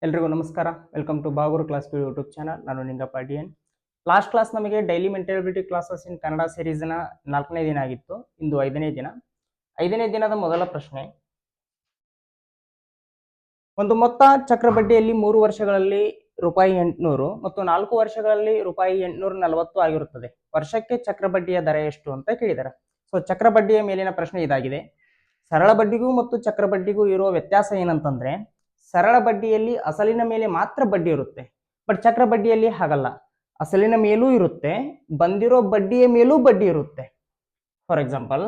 ಎಲ್ರಿಗೂ ನಮಸ್ಕಾರ. Welcome to Bagur class YouTube channel. ನಾನು ನಿಂಗಪ್ಪ ಡಿಎನ್. ಲಾಸ್ಟ್ ಕ್ಲಾಸ್ ನಮಗೆ daily mental ability classes in Kannada ಸೀರೀಸ್ನ 4ನೇ ದಿನ ಆಗಿತ್ತು. ಇಂದು 5ನೇ ದಿನ. 5ನೇ ದಿನದ ಮೊದಲ ಪ್ರಶ್ನೆ, ಒಂದು ಮೊತ್ತ ಚಕ್ರ ಬಡ್ಡಿಯಲ್ಲಿ 3 ವರ್ಷಗಳಲ್ಲಿ ರೂಪಾಯಿ 800 ಮತ್ತು 4 ವರ್ಷಗಳಲ್ಲಿ ರೂಪಾಯಿ 840 ಆಗಿರುತ್ತದೆ. ವರ್ಷಕ್ಕೆ ಚಕ್ರ ಬಡ್ಡಿಯ ದರ ಎಷ್ಟು ಅಂತ ಕೇಳಿದ್ದಾರೆ. ಸೊ ಚಕ್ರ ಬಡ್ಡಿಯ ಮೇಲಿನ ಪ್ರಶ್ನೆ ಇದಾಗಿದೆ. ಸರಳ ಬಡ್ಡಿಗೂ ಮತ್ತು ಚಕ್ರ ಬಡ್ಡಿಗೂ ಇರುವ ವ್ಯತ್ಯಾಸ ಏನಂತಂದ್ರೆ, ಸರಳ ಬಡ್ಡಿಯಲ್ಲಿ ಅಸಲಿನ ಮೇಲೆ ಮಾತ್ರ ಬಡ್ಡಿ ಇರುತ್ತೆ, ಬಟ್ ಚಕ್ರ ಬಡ್ಡಿಯಲ್ಲಿ ಹಾಗಲ್ಲ. ಅಸಲಿನ ಮೇಲೂ ಇರುತ್ತೆ, ಬಂದಿರೋ ಬಡ್ಡಿಯ ಮೇಲೂ ಬಡ್ಡಿ ಇರುತ್ತೆ. ಫಾರ್ ಎಕ್ಸಾಂಪಲ್,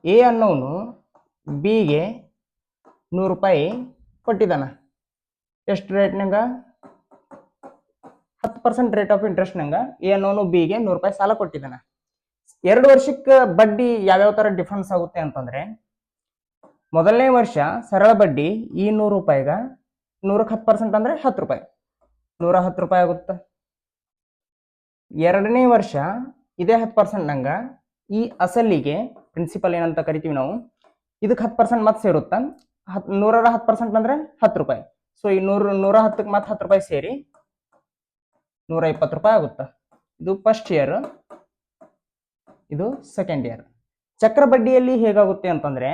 ಎ ಅನ್ನೋನು ಬಿಗೆ 100 ರೂಪಾಯಿ ಕೊಟ್ಟಿದ್ದಾನ. ಎಷ್ಟು ರೇಟ್ನಾಗ? 10% ರೇಟ್ ಆಫ್ ಇಂಟ್ರೆಸ್ಟ್ನಾಗ ಎ ಅನ್ನೋನು ಬಿಗೆ 100 ರೂಪಾಯಿ ಸಾಲ ಕೊಟ್ಟಿದ್ದಾನ. 2 ವರ್ಷಕ್ಕೆ ಬಡ್ಡಿ ಯಾವ್ಯಾವ ತರ ಡಿಫ್ರೆನ್ಸ್ ಆಗುತ್ತೆ ಅಂತಂದ್ರೆ, ಮೊದಲನೇ ವರ್ಷ ಸರಳ ಬಡ್ಡಿ ಈ 100 ರೂಪಾಯಿಗ 100ಕ್ಕೆ 10% ಅಂದ್ರೆ 10 ರೂಪಾಯಿ, 110 ರೂಪಾಯಿ ಆಗುತ್ತೆ. ಎರಡನೇ ವರ್ಷ ಇದೇ 10% ನಂಗ ಈ ಅಸಲಿಗೆ ಪ್ರಿನ್ಸಿಪಲ್ ಏನಂತ ಕರಿತೀವಿ ನಾವು, ಇದಕ್ಕೆ 10% ಮತ್ತೆ ಸೇರುತ್ತ. 100ರ 10% ಅಂದ್ರೆ 10 ರೂಪಾಯಿ. ಸೊ ಈ 110ಕ್ಕೆ ಮತ್ತೆ 10 ರೂಪಾಯಿ ಸೇರಿ 120 ರೂಪಾಯಿ ಆಗುತ್ತೆ. ಇದು ಫಸ್ಟ್ ಇಯರ್, ಇದು ಸೆಕೆಂಡ್ ಇಯರ್. ಚಕ್ರ ಬಡ್ಡಿಯಲ್ಲಿ ಹೇಗಾಗುತ್ತೆ ಅಂತಂದ್ರೆ,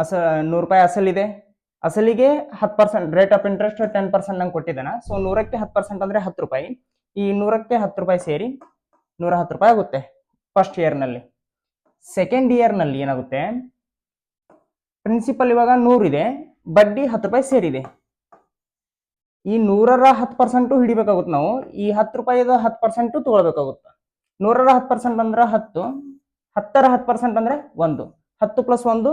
100 ರೂಪಾಯಿ ಅಸಲಿದೆ, ಅಸಲಿಗೆ 10% ರೇಟ್ ಆಫ್ ಇಂಟ್ರೆಸ್ಟ್ 10% ನಂಗೆ ಕೊಟ್ಟಿದ್ದಾನ. ಸೊ 100ಕ್ಕೆ 10% ಅಂದ್ರೆ 10 ರೂಪಾಯಿ. ಈ 100ಕ್ಕೆ 10 ರೂಪಾಯಿ ಸೇರಿ 110 ರೂಪಾಯಿ ಆಗುತ್ತೆ ಫಸ್ಟ್ ಇಯರ್ ನಲ್ಲಿ. ಸೆಕೆಂಡ್ ಇಯರ್ ನಲ್ಲಿ ಏನಾಗುತ್ತೆ, ಪ್ರಿನ್ಸಿಪಲ್ ಇವಾಗ 100 ಇದೆ, ಬಡ್ಡಿ 10 ರೂಪಾಯಿ ಸೇರಿದೆ. ಈ 100ರ 10% ಹಿಡಿಬೇಕಾಗುತ್ತೆ ನಾವು. ಈ 10 ರೂಪಾಯಿದ 10% ತಗೊಳ್ಬೇಕಾಗುತ್ತೆ. 100ರ 10% ಅಂದ್ರೆ 10, 10ರ 10% ಅಂದ್ರೆ 1, 10 + 1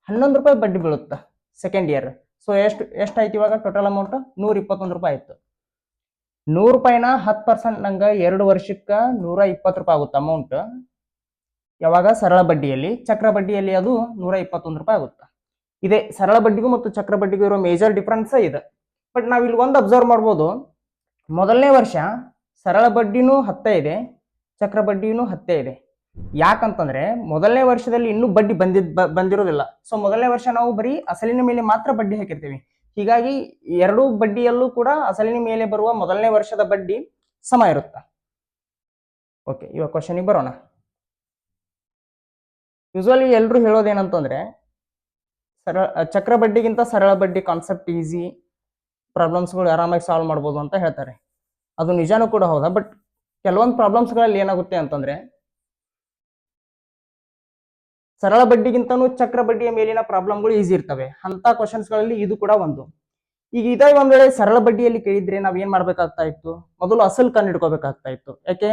11 ರೂಪಾಯಿ ಬಡ್ಡಿ ಬೀಳುತ್ತೆ ಸೆಕೆಂಡ್ ಇಯರ್. ಸೊ ಎಷ್ಟಾಯ್ತು ಇವಾಗ ಟೋಟಲ್ ಅಮೌಂಟ್? 121 ರೂಪಾಯಿ ಆಯ್ತು. 100 ರೂಪಾಯಿನ 10% ನಂಗೆ 2 ವರ್ಷಕ್ಕೆ 120 ರೂಪಾಯಿ ಆಗುತ್ತೆ ಅಮೌಂಟ್. ಯಾವಾಗ? ಸರಳ ಬಡ್ಡಿಯಲ್ಲಿ. ಚಕ್ರ ಬಡ್ಡಿಯಲ್ಲಿ ಅದು 121 ರೂಪಾಯಿ ಆಗುತ್ತೆ. ಇದೆ ಸರಳ ಬಡ್ಡಿಗೂ ಮತ್ತು ಚಕ್ರ ಬಡ್ಡಿಗೂ ಇರೋ ಮೇಜರ್ ಡಿಫ್ರೆನ್ಸ್ ಇದೆ. ಬಟ್ ನಾವ್ ಇಲ್ಲಿ ಒಂದು ಅಬ್ಸರ್ವ್ ಮಾಡ್ಬೋದು, ಮೊದಲನೇ ವರ್ಷ ಸರಳ ಬಡ್ಡಿನೂ 10 ಇದೆ, ಚಕ್ರ ಬಡ್ಡಿನೂ 10 ಇದೆ. ಯಾಕಂತಂದ್ರೆ ಮೊದಲನೇ ವರ್ಷದಲ್ಲಿ ಇನ್ನೂ ಬಡ್ಡಿ ಬಂದಿರೋದಿಲ್ಲ. ಸೊ ಮೊದಲನೇ ವರ್ಷ ನಾವು ಬರೀ ಅಸಲಿನ ಮೇಲೆ ಮಾತ್ರ ಬಡ್ಡಿ ಹಾಕಿರ್ತೀವಿ. ಹೀಗಾಗಿ ಎರಡೂ ಬಡ್ಡಿಯಲ್ಲೂ ಕೂಡ ಅಸಲಿನ ಮೇಲೆ ಬರುವ ಮೊದಲನೇ ವರ್ಷದ ಬಡ್ಡಿ ಸಮ ಇರುತ್ತೆ. ಓಕೆ, ಇವಾಗ ಕ್ವಶನಿಗೆ ಬರೋಣ. ಯೂಶುವಲಿ ಎಲ್ಲರೂ ಹೇಳೋದೇನಂತಂದ್ರೆ, ಚಕ್ರ ಬಡ್ಡಿಗಿಂತ ಸರಳ ಬಡ್ಡಿ ಕಾನ್ಸೆಪ್ಟ್ ಈಸಿ, ಪ್ರಾಬ್ಲಮ್ಸ್ಗಳು ಆರಾಮಾಗಿ ಸಾಲ್ವ್ ಮಾಡ್ಬೋದು ಅಂತ ಹೇಳ್ತಾರೆ. ಅದು ನಿಜಾನೂ ಕೂಡ ಹೌದಾ. ಬಟ್ ಕೆಲವೊಂದು ಪ್ರಾಬ್ಲಮ್ಸ್ಗಳಲ್ಲಿ ಏನಾಗುತ್ತೆ ಅಂತಂದ್ರೆ, ಸರಳ ಬಡ್ಡಿಗಿಂತನೂ ಚಕ್ರ ಬಡ್ಡಿಯ ಮೇಲಿನ ಪ್ರಾಬ್ಲಮ್ಗಳು ಈಸಿ ಇರ್ತವೆ. ಅಂತ ಕ್ವಶನ್ಸ್ಗಳಲ್ಲಿ ಇದು ಕೂಡ ಒಂದು. ಈಗ ಇದೇ ಒಂದ್ ವೇಳೆ ಸರಳ ಬಡ್ಡಿಯಲ್ಲಿ ಕೇಳಿದ್ರೆ ನಾವ್ ಏನ್ ಮಾಡ್ಬೇಕಾಗ್ತಾ ಇತ್ತು? ಮೊದಲು ಅಸಲು ಕಂಡಿಡ್ಕೋಬೇಕಾಗ್ತಾ ಇತ್ತು. ಯಾಕೆ?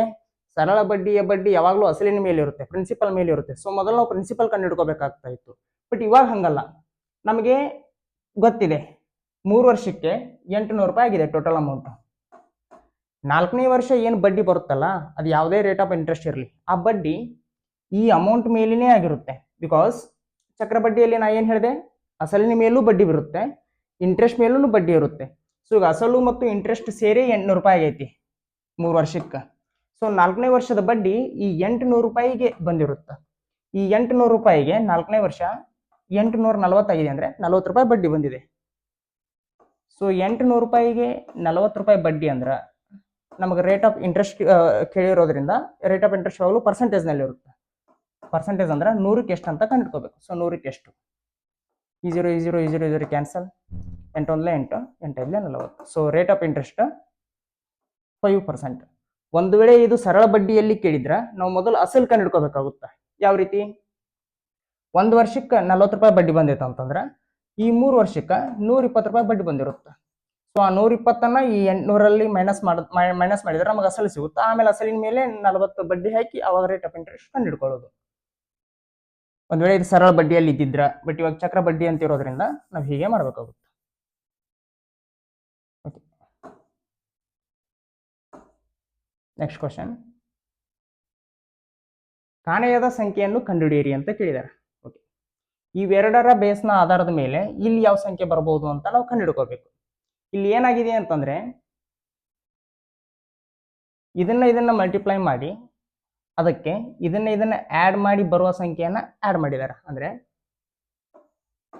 ಸರಳ ಬಡ್ಡಿಯ ಬಡ್ಡಿ ಯಾವಾಗ್ಲೂ ಅಸಲಿನ ಮೇಲೆ ಇರುತ್ತೆ, ಪ್ರಿನ್ಸಿಪಲ್ ಮೇಲೆ ಇರುತ್ತೆ. ಸೊ ಮೊದಲು ನಾವು ಪ್ರಿನ್ಸಿಪಲ್ ಕಂಡಿಡ್ಕೋಬೇಕಾಗ್ತಾ ಇತ್ತು. ಬಟ್ ಇವಾಗ ಹಂಗಲ್ಲ. ನಮಗೆ ಗೊತ್ತಿದೆ 3 ವರ್ಷಕ್ಕೆ 800 ರೂಪಾಯಿ ಆಗಿದೆ ಟೋಟಲ್ ಅಮೌಂಟ್. 4ನೇ ವರ್ಷ ಏನು ಬಡ್ಡಿ ಬರುತ್ತಲ್ಲ, ಅದು ಯಾವುದೇ ರೇಟ್ ಆಫ್ ಇಂಟ್ರೆಸ್ಟ್ ಇರಲಿ, ಆ ಬಡ್ಡಿ ಈ ಅಮೌಂಟ್ ಮೇಲೇನೆ ಆಗಿರುತ್ತೆ. ಬಿಕಾಸ್ ಚಕ್ರ ಬಡ್ಡಿಯಲ್ಲಿ ನಾ ಏನ್ ಹೇಳಿದೆ, ಅಸಲಿನ ಮೇಲೂ ಬಡ್ಡಿ ಬರುತ್ತೆ, ಇಂಟ್ರೆಸ್ಟ್ ಮೇಲೂ ಬಡ್ಡಿ ಇರುತ್ತೆ. ಸೊ ಈಗ ಅಸಲು ಮತ್ತು ಇಂಟ್ರೆಸ್ಟ್ ಸೇರಿ 800 ರೂಪಾಯಿ ಆಗೈತಿ 3 ವರ್ಷಕ್ಕೆ. ಸೊ 4ನೇ ವರ್ಷದ ಬಡ್ಡಿ ಈ 800 ರೂಪಾಯಿಗೆ ಬಂದಿರುತ್ತೆ. ಈ 800 ರೂಪಾಯಿಗೆ 4ನೇ ವರ್ಷ 840 ಆಗಿದೆ ಅಂದ್ರೆ 40 ರೂಪಾಯಿ ಬಡ್ಡಿ ಬಂದಿದೆ. ಸೊ 800 ರೂಪಾಯಿಗೆ 40 ರೂಪಾಯಿ ಬಡ್ಡಿ ಅಂದ್ರೆ ನಮಗೆ ರೇಟ್ ಆಫ್ ಇಂಟ್ರೆಸ್ಟ್ ಕೇಳಿರೋದ್ರಿಂದ ರೇಟ್ ಆಫ್ ಇಂಟ್ರೆಸ್ಟ್ ಯಾವಾಗಲೂ ಪರ್ಸೆಂಟೇಜ್ ನಲ್ಲಿ ಇರುತ್ತೆ. ಪರ್ಸೆಂಟೇಜ್ ಅಂದ್ರೆ 100ಕ್ಕೆ ಎಷ್ಟು ಅಂತ ಕಂಡುಹಿಡ್ಕೋಬೇಕು. ಸೊ 100ಕ್ಕೆ ಎಷ್ಟು? ಈ 0 cancel, 8 1 8, 8 5 40. So rate of interest 5%. ಒಂದು ವೇಳೆ ಇದು ಸರಳ ಬಡ್ಡಿಯಲ್ಲಿ ಕೇಳಿದ್ರೆ ನಾವು ಮೊದಲು ಅಸಲು ಕಂಡುಹಿಡ್ಕೋಬೇಕಾಗುತ್ತೆ. ಯಾವ ರೀತಿ? 1 ವರ್ಷಕ್ಕೆ 40 ರೂಪಾಯಿ ಬಡ್ಡಿ ಬಂದಿತ್ತು ಅಂತಂದ್ರೆ ಈ 3 ವರ್ಷಕ್ಕೆ 120 ರೂಪಾಯಿ ಬಡ್ಡಿ ಬಂದಿರುತ್ತೆ. ಸೊ ಆ 120ಅನ್ನ ಈ 800ರಲ್ಲಿ ಮೈನಸ್ ಮಾಡಿದ್ರೆ ನಮಗೆ ಅಸಲು ಸಿಗುತ್ತೆ. ಆಮೇಲೆ ಅಸಲಿನ ಮೇಲೆ 40 ಬಡ್ಡಿ ಹಾಕಿ ಅವಾಗ ರೇಟ್ ಆಫ್ ಇಂಟ್ರೆಸ್ಟ್ ಕಂಡುಹಿಡ್ಕೊಳ್ಳೋದು. ಒಂದ್ ವೇಳೆ ಇದು ಸರಳ ಬಡ್ಡಿಯಲ್ಲಿ ಇದ್ದಿದ್ರ, ಬಟ್ ಇವಾಗ ಚಕ್ರ ಬಡ್ಡಿ ಅಂತ ಇರೋದ್ರಿಂದ ನಾವು ಹೀಗೆ ಮಾಡಬೇಕಾಗುತ್ತೆ. ನೆಕ್ಸ್ಟ್ ಕ್ವಶನ್, ಕಾಣೆಯಾದ ಸಂಖ್ಯೆಯನ್ನು ಕಂಡುಹಿಡಿಯಿರಿ ಅಂತ ಕೇಳಿದ್ದಾರೆ. ಓಕೆ, ಇವೆರಡರ ಬೇಸ್ನ ಆಧಾರದ ಮೇಲೆ ಇಲ್ಲಿ ಯಾವ ಸಂಖ್ಯೆ ಬರಬಹುದು ಅಂತ ನಾವು ಕಂಡುಹಿಡ್ಕೋಬೇಕು. ಇಲ್ಲಿ ಏನಾಗಿದೆ ಅಂತಂದ್ರೆ, ಇದನ್ನ ಮಲ್ಟಿಪ್ಲೈ ಮಾಡಿ ಅದಕ್ಕೆ ಇದನ್ನ ಆಡ್ ಮಾಡಿ ಬರುವ ಸಂಖ್ಯೆಯನ್ನ ಆಡ್ ಮಾಡಿದ್ದಾರೆ. ಅಂದ್ರೆ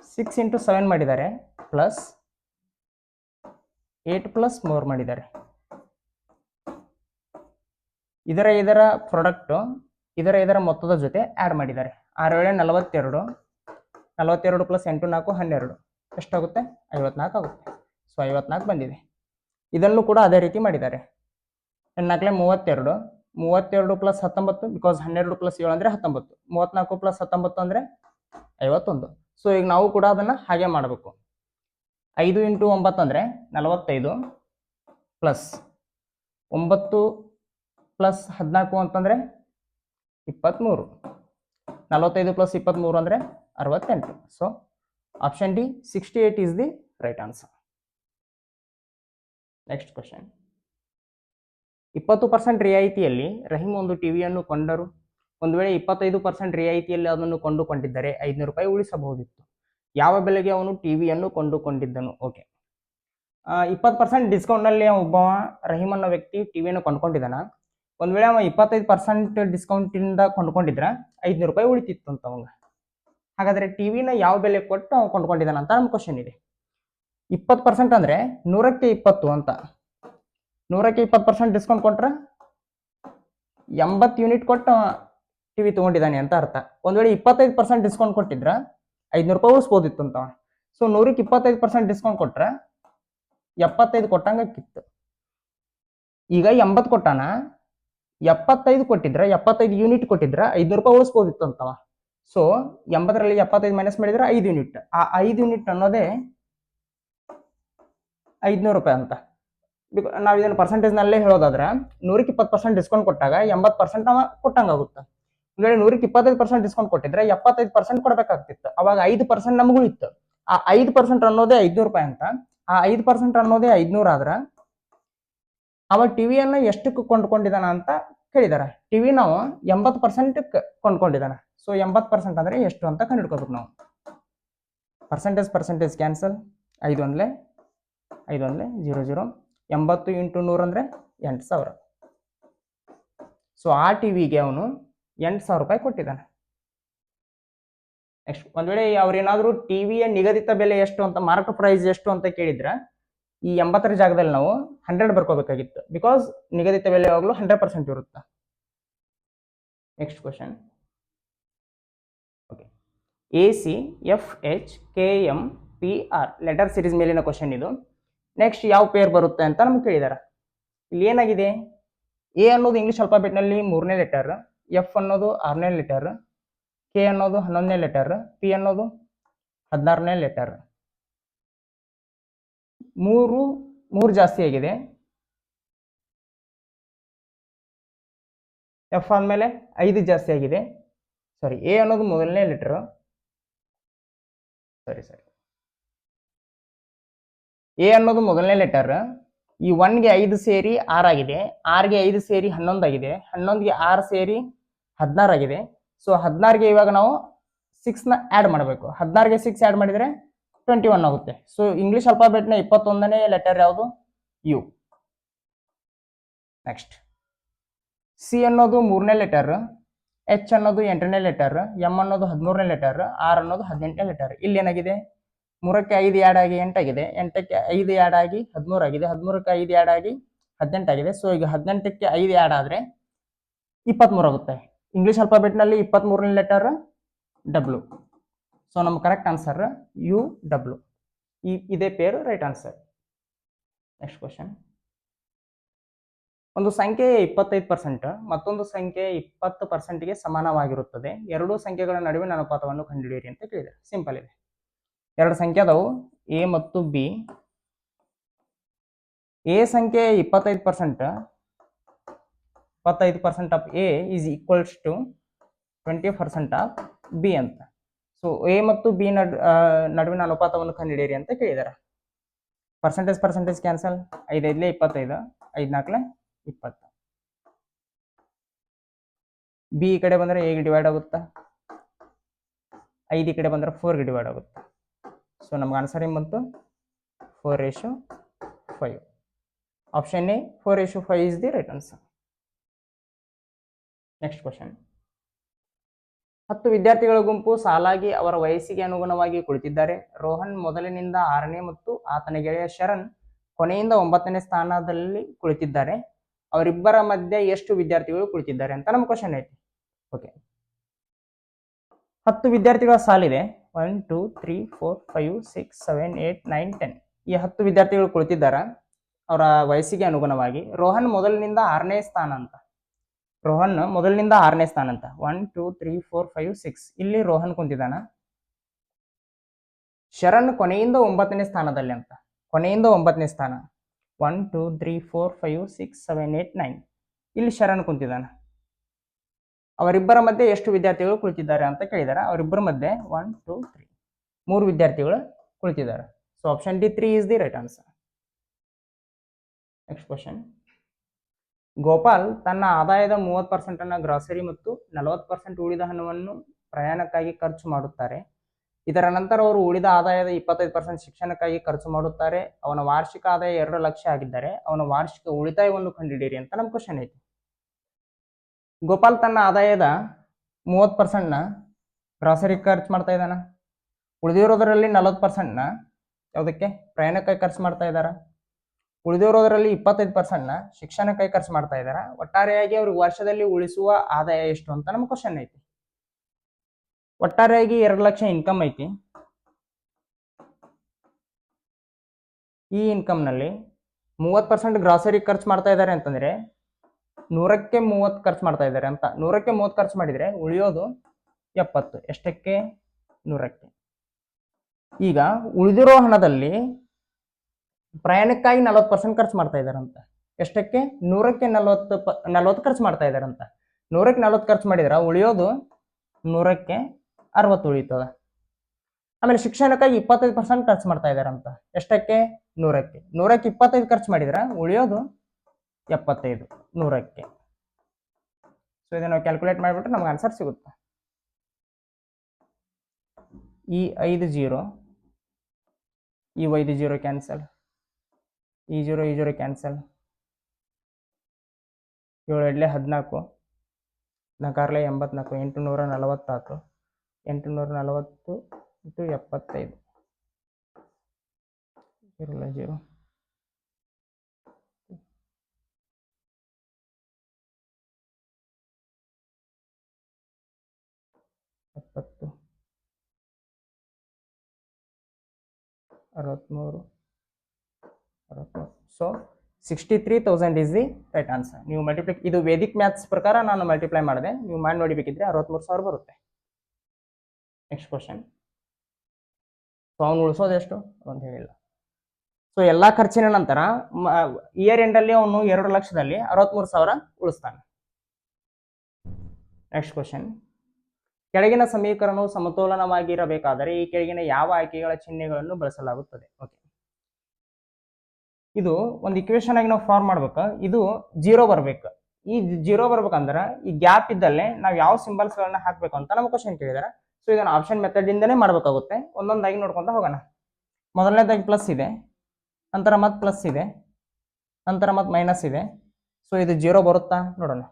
6 ಇಂಟು 7 ಮಾಡಿದ್ದಾರೆ ಪ್ಲಸ್ 8 ಪ್ಲಸ್ 4 ಮಾಡಿದ್ದಾರೆ. ಇದರ ಪ್ರಾಡಕ್ಟು ಇದರ ಮೊತ್ತದ ಜೊತೆ ಆ್ಯಡ್ ಮಾಡಿದ್ದಾರೆ. 6 7 42, 42 ಪ್ಲಸ್ 8 4 12 ಎಷ್ಟಾಗುತ್ತೆ? 54 ಆಗುತ್ತೆ. ಸೊ 54 ಬಂದಿದೆ. ಇದನ್ನು ಕೂಡ ಅದೇ ರೀತಿ ಮಾಡಿದ್ದಾರೆ. 4 32, 32 ಪ್ಲಸ್ 19 ಬಿಕಾಸ್ 12 ಪ್ಲಸ್ 7 ಅಂದರೆ 19, 34 ಪ್ಲಸ್ 19 ಅಂದರೆ 51. ಸೊ ಈಗ ನಾವು ಕೂಡ ಅದನ್ನು ಹಾಗೆ ಮಾಡಬೇಕು. 5 ಇಂಟು 9 ಅಂದರೆ 45 ಪ್ಲಸ್ 9 ಪ್ಲಸ್ 14 ಅಂತಂದರೆ 23, 45 ಪ್ಲಸ್ 23 ಅಂದರೆ 68. So option D 68 is the right answer. Next question. 20% ರಿಯಾಯಿತಿಯಲ್ಲಿ ರಹೀಮ್ ಒಂದು ಟಿವಿಯನ್ನು ಕೊಂಡರು. ಒಂದು ವೇಳೆ 25% ರಿಯಾಯಿತಿಯಲ್ಲಿ ಅದನ್ನು ಕೊಂಡುಕೊಂಡಿದ್ದರೆ 500 ರೂಪಾಯಿ ಉಳಿಸಬಹುದಿತ್ತು. ಯಾವ ಬೆಲೆಗೆ ಅವನು ಟಿವಿಯನ್ನು ಕೊಂಡುಕೊಂಡಿದ್ದನು? ಓಕೆ, 20% ಡಿಸ್ಕೌಂಟ್ನಲ್ಲಿ ಒಬ್ಬ ರಹೀಮ್ ಅನ್ನೋ ವ್ಯಕ್ತಿ ಟಿವಿಯನ್ನು ಕೊಂಡ್ಕೊಂಡಿದ್ದಾನ. ಒಂದು ವೇಳೆ ಅವ 25% ಡಿಸ್ಕೌಂಟಿಂದ ಕೊಂಡ್ಕೊಂಡಿದ್ರೆ 500 ರೂಪಾಯಿ ಉಳಿತಿತ್ತು ಅಂತ ಅವಾಗ. ಹಾಗಾದರೆ ಟಿವಿನ ಯಾವ ಬೆಲೆ ಕೊಟ್ಟು ಅವ್ನು ಕೊಂಡ್ಕೊಂಡಿದ್ದಾನ ಅಂತ ನಮ್ಮ ಕ್ವಶನ್ ಇದೆ. 20% ಅಂದರೆ 100ಕ್ಕೆ 20 ಅಂತ. 100ಕ್ಕೆ 20% ಡಿಸ್ಕೌಂಟ್ ಕೊಟ್ರೆ 80 ಯೂನಿಟ್ ಕೊಟ್ಟು ಟಿವಿ ತೊಗೊಂಡಿದ್ದಾನೆ ಅಂತ ಅರ್ಥ. ಒಂದು ವೇಳೆ 25% ಡಿಸ್ಕೌಂಟ್ ಕೊಟ್ಟಿದ್ರೆ 500 ರೂಪಾಯಿ ಉಳಿಸ್ಬೋದಿತ್ತು ಅಂತ. ಸೊ 100ಕ್ಕೆ 25% ಡಿಸ್ಕೌಂಟ್ ಕೊಟ್ರೆ 75 ಕೊಟ್ಟಂಗಿತ್ತು. ಈಗ 80 ಕೊಟ್ಟಾನ, 75 ಕೊಟ್ಟಿದ್ರೆ 75 ಯೂನಿಟ್ ಕೊಟ್ಟಿದ್ರೆ 500 ರೂಪಾಯಿ ಉಳಿಸ್ಬೋದಿತ್ತು ಅಂತವ. ಸೊ 80ರಲ್ಲಿ 75 ಮೈನಸ್ ಮಾಡಿದ್ರೆ 5 ಯೂನಿಟ್. ಆ 5 ಯೂನಿಟ್ ಅನ್ನೋದೇ 500 ರೂಪಾಯಿ ಅಂತ. ನಾವು ಇದನ್ನು ಪರ್ಸೆಂಟೇಜ್ನಲ್ಲೇ ಹೇಳೋದಾದ್ರೆ 100ಕ್ಕೆ 20% ಡಿಸ್ಕೌಂಟ್ ಕೊಟ್ಟಾಗ 80% ಅವ ಕೊಟ್ಟಂಗಾಗುತ್ತೆ. ಒಂದು ವೇಳೆ 100ಕ್ಕೆ 25% ಡಿಸ್ಕೌಂಟ್ ಕೊಟ್ಟಿದ್ರೆ 75% ಕೊಡಬೇಕಾಗ್ತಿತ್ತು. ಅವಾಗ 5% ನಮಗೂ ಇತ್ತು. ಆ 5% ಅನ್ನೋದೇ 500 ರೂಪಾಯಿ ಅಂತ. ಆ 5% ಅನ್ನೋದೇ 500 ಆದ್ರೆ ಅವ ಟಿವಿಯನ್ನು ಎಷ್ಟಕ್ಕೆ ಕೊಂಡ್ಕೊಂಡಿದ್ದಾನ ಅಂತ ಕೇಳಿದಾರೆ. ಟಿವಿ ನಾವು 80% ಕೊಂಡ್ಕೊಂಡಿದ್ದಾನೆ. ಸೊ 80% ಅಂದ್ರೆ ಎಷ್ಟು ಅಂತ ಕಂಡುಹಿಡ್ಕೋಬೇಕು ನಾವು. Percentage cancel. 5 1 0 0. 80 ಇಂಟು 100 ಅಂದರೆ 8000. ಸೊ ಆ ಟಿವಿಗೆ ಅವನು 8000 ರೂಪಾಯಿ ಕೊಟ್ಟಿದ್ದಾನೆ. ನೆಕ್ಸ್ಟ್, ಒಂದ್ ವೇಳೆ ಅವ್ರೇನಾದ್ರೂ ಟಿವಿಯ ನಿಗದಿತ ಬೆಲೆ ಎಷ್ಟು ಅಂತ, ಮಾರ್ಕೆಟ್ ಪ್ರೈಸ್ ಎಷ್ಟು ಅಂತ ಕೇಳಿದ್ರೆ ಈ 80ರ ಜಾಗದಲ್ಲಿ ನಾವು 100 ಬರ್ಕೋಬೇಕಾಗಿತ್ತು. ಬಿಕಾಸ್ ನಿಗದಿತ ಬೆಲೆ ಯಾವಾಗಲೂ 100% ಇರುತ್ತೆ. Next question. Okay, ACFHKMPR letter series ಮೇಲಿನ ಕ್ವಶನ್ ಇದು. ನೆಕ್ಸ್ಟ್ ಯಾವ ಪೇರ್ ಬರುತ್ತೆ ಅಂತ ನಮ್ಗೆ ಕೇಳಿದಾರೆ. ಇಲ್ಲಿ ಏನಾಗಿದೆ, ಎ ಅನ್ನೋದು ಇಂಗ್ಲಿಷ್ ಅಲ್ಫಾಬೆಟ್ನಲ್ಲಿ 3ನೇ ಲೆಟರ್, ಎಫ್ ಅನ್ನೋದು 6ನೇ ಲೆಟರ್, ಕೆ ಅನ್ನೋದು 11ನೇ ಲೆಟರ್, ಪಿ ಅನ್ನೋದು 16ನೇ ಲೆಟರ್. 3 ಜಾಸ್ತಿ ಆಗಿದೆ. ಎಫ್ ಆದ್ಮೇಲೆ 5 ಜಾಸ್ತಿ ಆಗಿದೆ. ಸಾರಿ, ಎ ಅನ್ನೋದು ಮೊದಲನೇ ಲೆಟರ್. ಸರಿ, ಎ ಅನ್ನೋದು ಮೊದಲನೇ ಲೆಟರ್. ಈ 1ಗೆ 5 ಸೇರಿ 6 ಆಗಿದೆ, 6ಗೆ 5 ಸೇರಿ 11 ಆಗಿದೆ, 11ಗೆ 6 ಸೇರಿ 16 ಆಗಿದೆ. ಸೊ 16ಗೆ ಇವಾಗ ನಾವು 6ನ ಆ್ಯಡ್ ಮಾಡಬೇಕು. 16ಗೆ 6 ಆ್ಯಡ್ ಮಾಡಿದರೆ 21 ಆಗುತ್ತೆ. ಸೊ ಇಂಗ್ಲಿಷ್ ಅಲ್ಫಾಬೆಟ್ನ 21ನೇ ಲೆಟರ್ ಯಾವುದು? ಯು. ನೆಕ್ಸ್ಟ್, ಸಿ ಅನ್ನೋದು 3ನೇ ಲೆಟರ್, ಎಚ್ ಅನ್ನೋದು 8ನೇ ಲೆಟರ್, ಎಂ ಅನ್ನೋದು 13ನೇ ಲೆಟರ್, ಆರ್ ಅನ್ನೋದು 18ನೇ ಲೆಟರ್. ಇಲ್ಲಿ ಏನಾಗಿದೆ, 3ಕ್ಕೆ 5 ಆ್ಯಡ್ ಆಗಿ 8 ಆಗಿದೆ, 8ಕ್ಕೆ 5 ಆ್ಯಡ್ ಆಗಿ 13 ಆಗಿದೆ, 13ಕ್ಕೆ 5 ಆ್ಯಡ್ ಆಗಿ 18 ಆಗಿದೆ. ಸೊ ಈಗ 18ಕ್ಕೆ 5 ಆ್ಯಡ್ ಆದರೆ 23 ಆಗುತ್ತೆ. ಇಂಗ್ಲಿಷ್ ಅಲ್ಫಾಬೆಟ್ನಲ್ಲಿ 23ನೇ ಲೆಟರ್ ಡಬ್ಲ್ಯೂ. ಸೊ ನಮ್ಮ ಕರೆಕ್ಟ್ ಆನ್ಸರ್ UW. ಇದೇ ಪೇರು ರೈಟ್ ಆನ್ಸರ್. Next question. ಒಂದು ಸಂಖ್ಯೆ 25% ಮತ್ತೊಂದು ಸಂಖ್ಯೆ 20%ಗೆ ಸಮಾನವಾಗಿರುತ್ತದೆ. ಎರಡೂ ಸಂಖ್ಯೆಗಳ ನಡುವಿನ ಅನುಪಾತವನ್ನು ಕಂಡುಹಿಡಿಯಿರಿ ಅಂತ ಕೇಳಿದೆ. ಸಿಂಪಲ್ ಇದೆ. ಎರಡು ಸಂಖ್ಯೆ ಅದಾವು, ಎ ಮತ್ತು ಬಿ. ಎ ಸಂಖ್ಯೆ 25% of A is equals to 20% of B ಅಂತ. ಸೊ ಎ ಮತ್ತು ಬಿ ನಡುವಿನ ಅನುಪಾತವನ್ನು ಕಂಡುಹಿಡಿಯಿರಿ ಅಂತ ಕೇಳಿದ್ದಾರೆ. Percentage cancel. 5 5 25, 5 4 20. ಬಿ ಈ ಕಡೆ ಬಂದರೆ ಎಗೆ ಡಿವೈಡ್ ಆಗುತ್ತಾ, 5 ಈ ಕಡೆ ಬಂದರೆ 4ಗೆ ಡಿವೈಡ್ ಆಗುತ್ತೆ. ಸೊ ನಮ್ಗೆ ಆನ್ಸರ್ ಏನು ಬಂತು? 4:5. Option A 4:5 is the right answer. Next question. 10 ವಿದ್ಯಾರ್ಥಿಗಳ ಗುಂಪು ಸಾಲಾಗಿ ಅವರ ವಯಸ್ಸಿಗೆ ಅನುಗುಣವಾಗಿ ಕುಳಿತಿದ್ದಾರೆ. ರೋಹನ್ ಮೊದಲಿನಿಂದ 6ನೇ ಮತ್ತು ಆತನ ಗೆಳೆಯ ಶರಣ್ ಕೊನೆಯಿಂದ 9ನೇ ಸ್ಥಾನದಲ್ಲಿ ಕುಳಿತಿದ್ದಾರೆ. ಅವರಿಬ್ಬರ ಮಧ್ಯೆ ಎಷ್ಟು ವಿದ್ಯಾರ್ಥಿಗಳು ಕುಳಿತಿದ್ದಾರೆ ಅಂತ ನಮ್ಮ ಕ್ವಶನ್ ಐತಿ. ಓಕೆ, 10 ವಿದ್ಯಾರ್ಥಿಗಳ ಸಾಲಿದೆ. 1 2 3 4 5 6 7 8 9 10. ಈ 10 ವಿದ್ಯಾರ್ಥಿಗಳು ಕುಳಿತಿದ್ದಾರ ಅವರ ವಯಸ್ಸಿಗೆ ಅನುಗುಣವಾಗಿ. ರೋಹನ್ ಮೊದಲಿನಿಂದ 6ನೇ ಸ್ಥಾನ ಅಂತ. ರೋಹನ್ ಮೊದಲಿನಿಂದ 6ನೇ ಸ್ಥಾನ ಅಂತ. 1 2 3 4 5 6. ಇಲ್ಲಿ ರೋಹನ್ ಕುಂತಿದ್ದಾನ. ಶರಣ್ ಕೊನೆಯಿಂದ 9ನೇ ಸ್ಥಾನದಲ್ಲಿ ಅಂತ. ಕೊನೆಯಿಂದ 9ನೇ ಸ್ಥಾನ. 1 2 3 4 5 6 7 8 9. ಇಲ್ಲಿ ಶರಣ್ ಕುಂತಿದ್ದಾನ. ಅವರಿಬ್ಬರ ಮಧ್ಯೆ ಎಷ್ಟು ವಿದ್ಯಾರ್ಥಿಗಳು ಕುಳಿತಿದ್ದಾರೆ ಅಂತ ಕೇಳಿದಾರೆ. ಅವರಿಬ್ಬರ ಮಧ್ಯೆ 1 2 3 3 ವಿದ್ಯಾರ್ಥಿಗಳು ಕುಳಿತಿದ್ದಾರೆ. So option D 3 is the right answer. Next question. Gopal ತನ್ನ ಆದಾಯದ 30% ಅನ್ನ ಗ್ರಾಸರಿ ಮತ್ತು 40% ಉಳಿದ ಹಣವನ್ನು ಪ್ರಯಾಣಕ್ಕಾಗಿ ಖರ್ಚು ಮಾಡುತ್ತಾರೆ. ಇದರ ನಂತರ ಅವರು ಉಳಿದ ಆದಾಯದ 25% ಶಿಕ್ಷಣಕ್ಕಾಗಿ ಖರ್ಚು ಮಾಡುತ್ತಾರೆ. ಅವನ ವಾರ್ಷಿಕ ಆದಾಯ 2 ಲಕ್ಷ ಆಗಿದ್ದರೆ ಅವನ ವಾರ್ಷಿಕ ಉಳಿತಾಯವನ್ನು ಕಂಡುಹಿಡಿಯಿರಿ ಅಂತ ನಮ್ಮ ಕ್ವಶನ್ ಐತಿ. ಗೋಪಾಲ್ ತನ್ನ ಆದಾಯದ 30%ನ ಗ್ರಾಸರಿ ಖರ್ಚು ಮಾಡ್ತಾ ಇದ್ದಾನ. ಉಳಿದಿರೋದರಲ್ಲಿ 40%ನ ಯಾವುದಕ್ಕೆ ಪ್ರಯಾಣಕ್ಕಾಗಿ ಖರ್ಚು ಮಾಡ್ತಾ ಇದ್ದಾರ. ಉಳಿದಿರೋದರಲ್ಲಿ 25%ನ ಶಿಕ್ಷಣಕ್ಕಾಗಿ ಖರ್ಚು ಮಾಡ್ತಾ ಇದ್ದಾರ. ಒಟ್ಟಾರೆಯಾಗಿ ಅವ್ರಿಗೆ ವರ್ಷದಲ್ಲಿ ಉಳಿಸುವ ಆದಾಯ ಎಷ್ಟು ಅಂತ ನಮ್ಮ ಕ್ವಶನ್ ಐತಿ. ಒಟ್ಟಾರೆಯಾಗಿ 2 ಲಕ್ಷ ಇನ್ಕಮ್ ಐತಿ. ಈ ಇನ್ಕಮ್ ನಲ್ಲಿ 30% ಗ್ರಾಸರಿ ಖರ್ಚು ಮಾಡ್ತಾ ಇದ್ದಾರೆ ಅಂತಂದ್ರೆ 100ಕ್ಕೆ 30 ಖರ್ಚು ಮಾಡ್ತಾ ಇದ್ದಾರೆ ಅಂತ. 100ಕ್ಕೆ 30 ಖರ್ಚು ಮಾಡಿದ್ರೆ ಉಳಿಯೋದು 70. ಎಷ್ಟಕ್ಕೆ? 100ಕ್ಕೆ. ಈಗ ಉಳಿದಿರೋ ಹಣದಲ್ಲಿ ಪ್ರಯಾಣಕ್ಕಾಗಿ 40% ಖರ್ಚು ಮಾಡ್ತಾ ಇದ್ದಾರಂತ. ಎಷ್ಟಕ್ಕೆ? 100ಕ್ಕೆ 40 ಖರ್ಚು ಮಾಡ್ತಾ ಇದ್ದಾರಂತ. 100ಕ್ಕೆ 40 ಖರ್ಚು ಮಾಡಿದ್ರೆ ಉಳಿಯೋದು 100ಕ್ಕೆ 60 ಉಳಿತದ. ಆಮೇಲೆ ಶಿಕ್ಷಣಕ್ಕಾಗಿ 25% ಖರ್ಚು ಮಾಡ್ತಾ ಇದ್ದಾರಂತ. ಎಷ್ಟಕ್ಕೆ? 100ಕ್ಕೆ. 100ಕ್ಕೆ 25 ಖರ್ಚು ಮಾಡಿದ್ರೆ ಉಳಿಯೋದು 75 100ಕ್ಕೆ. ಸೊ ಇದನ್ನು ನಾವು ಕ್ಯಾಲ್ಕುಲೇಟ್ ಮಾಡಿಬಿಟ್ರೆ ನಮ್ಗೆ ಆನ್ಸರ್ ಸಿಗುತ್ತೆ. ಈ 5 0, ಈ 5 0 ಕ್ಯಾನ್ಸಲ್, ಈ 0 cancel. 7 2 14, 4 84, 840, 840 × 75. 0 0 70 63 63. So 63,000 is the right answer. ನೀವು ಮಲ್ಟಿಪ್ಲೈ, ಇದು ವೇದಿಕ್ ಮ್ಯಾಥ್ಸ್ ಪ್ರಕಾರ ನಾನು ಮಲ್ಟಿಪ್ಲೈ ಮಾಡಿದೆ. ನೀವು ಮಾಡಿ ನೋಡಿಬೇಕಿದ್ರೆ 63,000 ಬರುತ್ತೆ. Next question. ಸೊ ಅವ್ನು ಉಳಿಸೋದು ಎಷ್ಟು ಅಂತ ಹೇಳಿಲ್ಲ. ಸೊ ಎಲ್ಲಾ ಖರ್ಚಿನ ನಂತರ ಇಯರ್ ಎಂಡ್ ಅಲ್ಲಿ ಅವನು 2 ಲಕ್ಷದಲ್ಲಿ 63,000 ಉಳಿಸ್ತಾನೆ. Next question. ಕೆಳಗಿನ ಸಮೀಕರಣವು ಸಮತೋಲನವಾಗಿರಬೇಕಾದರೆ ಈ ಕೆಳಗಿನ ಯಾವ ಆಯ್ಕೆಗಳ ಚಿಹ್ನೆಗಳನ್ನು ಬಳಸಲಾಗುತ್ತದೆ? ಓಕೆ, ಇದು ಒಂದು ಇಕ್ವೇಶನ್ ಆಗಿ ನಾವು ಫಾರ್ಮ್ ಮಾಡ್ಬೇಕು. ಇದು 0 ಬರ್ಬೇಕು. ಈ 0 ಬರ್ಬೇಕಂದ್ರೆ ಈ ಗ್ಯಾಪ್ ಇದ್ದಲ್ಲೇ ನಾವು ಯಾವ ಸಿಂಬಲ್ಸ್ ಗಳನ್ನ ಹಾಕ್ಬೇಕು ಅಂತ ನಮ್ಮ ಕ್ವಶನ್ ಕೇಳಿದಾರೆ. ಸೊ ಇದನ್ನ ಆಪ್ಷನ್ ಮೆಥಡ್ ಇಂದನೇ ಮಾಡ್ಬೇಕಾಗುತ್ತೆ. ಒಂದೊಂದಾಗಿ ನೋಡ್ಕೊಂತ ಹೋಗೋಣ. ಮೊದಲನೇದಾಗಿ ಪ್ಲಸ್ ಇದೆ, ನಂತರ ಮತ್ತೆ ಪ್ಲಸ್ ಇದೆ, ನಂತರ ಮತ್ತೆ ಮೈನಸ್ ಇದೆ. ಸೊ ಇದು 0 ಬರುತ್ತಾ ನೋಡೋಣ.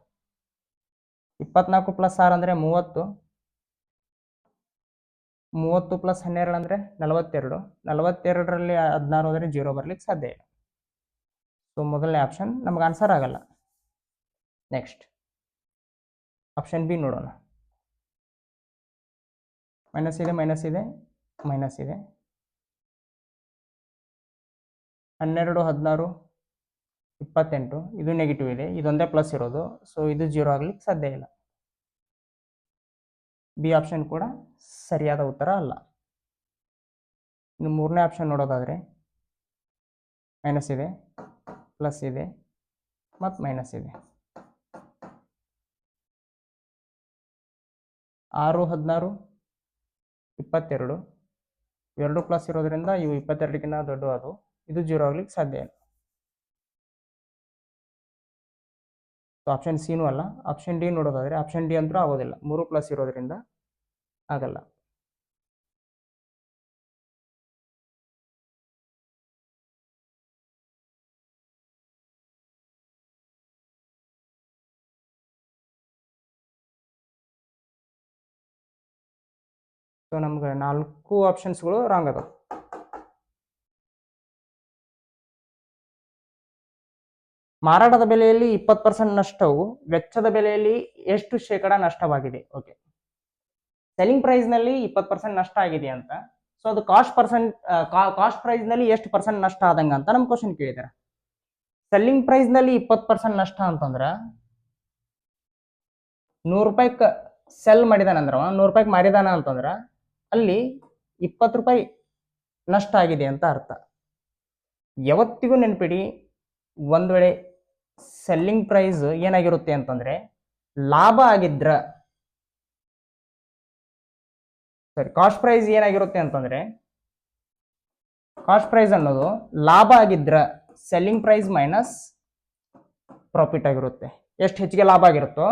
24 + 6 ಅಂದ್ರೆ 30, 30 + 12 ಅಂದ್ರೆ 42, 42ರಲ್ಲಿ 16 ಹೋದ್ರೆ 0 ಬರ್ಲಿಕ್ಕೆ ಸಾಧ್ಯ ಇಲ್ಲ. ಸೊ ಮೊದಲನೇ ಆಪ್ಷನ್ ನಮ್ಗೆ ಆನ್ಸರ್ ಆಗಲ್ಲ. ನೆಕ್ಸ್ಟ್ ಆಪ್ಷನ್ ಬಿ ನೋಡೋಣ. ಮೈನಸ್ ಇದೆ, ಮೈನಸ್ ಇದೆ, ಮೈನಸ್ ಇದೆ. 12 16 28, ಇದು ನೆಗೆಟಿವ್ ಇದೆ, ಇದೊಂದೇ ಪ್ಲಸ್ ಇರೋದು. ಸೊ ಇದು 0 ಆಗ್ಲಿಕ್ಕೆ ಸಾಧ್ಯ ಇಲ್ಲ. ಬಿ ಆಪ್ಷನ್ ಕೂಡ ಸರಿಯಾದ ಉತ್ತರ ಅಲ್ಲ. ಇನ್ನು ಮೂರನೇ ಆಪ್ಷನ್ ನೋಡೋದಾದ್ರೆ ಮೈನಸ್ ಇದೆ, ಪ್ಲಸ್ ಇದೆ, ಮತ್ತು ಮೈನಸ್ ಇದೆ. 6 16 22, 2 ಪ್ಲಸ್ ಇರೋದ್ರಿಂದ ಇವು 22ಗಿಂತ ದೊಡ್ಡ ಅದು. ಇದು 0 ಆಗ್ಲಿಕ್ಕೆ ಸಾಧ್ಯ ಇಲ್ಲ. ಸೊ ಆಪ್ಷನ್ ಸಿನೂ ಅಲ್ಲ. ಆಪ್ಷನ್ ಡಿ ನೋಡೋದಾದ್ರೆ ಆಪ್ಷನ್ ಡಿ ಅಂತೂ ಆಗೋದಿಲ್ಲ, 3 ಪ್ಲಸ್ ಇರೋದ್ರಿಂದ ಆಗಲ್ಲ. ಸೊ ನಮ್ಗೆ 4 ಆಪ್ಷನ್ಸ್ಗಳು ರಾಂಗ್ ಅದಾವ. ಮಾರಾಟದ ಬೆಲೆಯಲ್ಲಿ 20% ನಷ್ಟವು ವೆಚ್ಚದ ಬೆಲೆಯಲ್ಲಿ ಎಷ್ಟು ಶೇಕಡ ನಷ್ಟವಾಗಿದೆ? ಓಕೆ, ಸೆಲ್ಲಿಂಗ್ ಪ್ರೈಸ್ ನಲ್ಲಿ 20% ನಷ್ಟ ಆಗಿದೆ ಅಂತ. ಸೊ ಅದು ಕಾಸ್ಟ್ ಪ್ರೈಸ್ ನಲ್ಲಿ ಎಷ್ಟು ಪರ್ಸೆಂಟ್ ನಷ್ಟ ಆದಂಗ ಅಂತ ನಮ್ ಕ್ವಶನ್ ಕೇಳಿದಾರೆ. ಸೆಲ್ಲಿಂಗ್ ಪ್ರೈಸ್ ನಲ್ಲಿ 20% ನಷ್ಟ ಅಂತಂದ್ರ 100 ರೂಪಾಯಿ ಸೆಲ್ ಮಾಡಿದಾನಂದ್ರ 100 ರೂಪಾಯಿಗೆ ಮಾರಿದಾನ ಅಂತಂದ್ರ ಅಲ್ಲಿ 20 ರೂಪಾಯಿ ನಷ್ಟ ಆಗಿದೆ ಅಂತ ಅರ್ಥ. ಯಾವತ್ತಿಗೂ ನೆನ್ಪಿಡಿ, ಒಂದ್ ವೇಳೆ ಸೆಲ್ಲಿಂಗ್ ಪ್ರೈಸ್ ಏನಾಗಿರುತ್ತೆ ಅಂತಂದ್ರೆ ಲಾಭ ಆಗಿದ್ರ, ಸರಿ, ಕಾಸ್ಟ್ ಪ್ರೈಸ್ ಏನಾಗಿರುತ್ತೆ ಅಂತಂದ್ರೆ ಕಾಸ್ಟ್ ಪ್ರೈಸ್ ಅನ್ನೋದು ಲಾಭ ಆಗಿದ್ರ ಸೆಲ್ಲಿಂಗ್ ಪ್ರೈಸ್ ಮೈನಸ್ ಪ್ರಾಫಿಟ್ ಆಗಿರುತ್ತೆ. ಎಷ್ಟು ಹೆಚ್ಚಿಗೆ ಲಾಭ ಆಗಿರುತ್ತೋ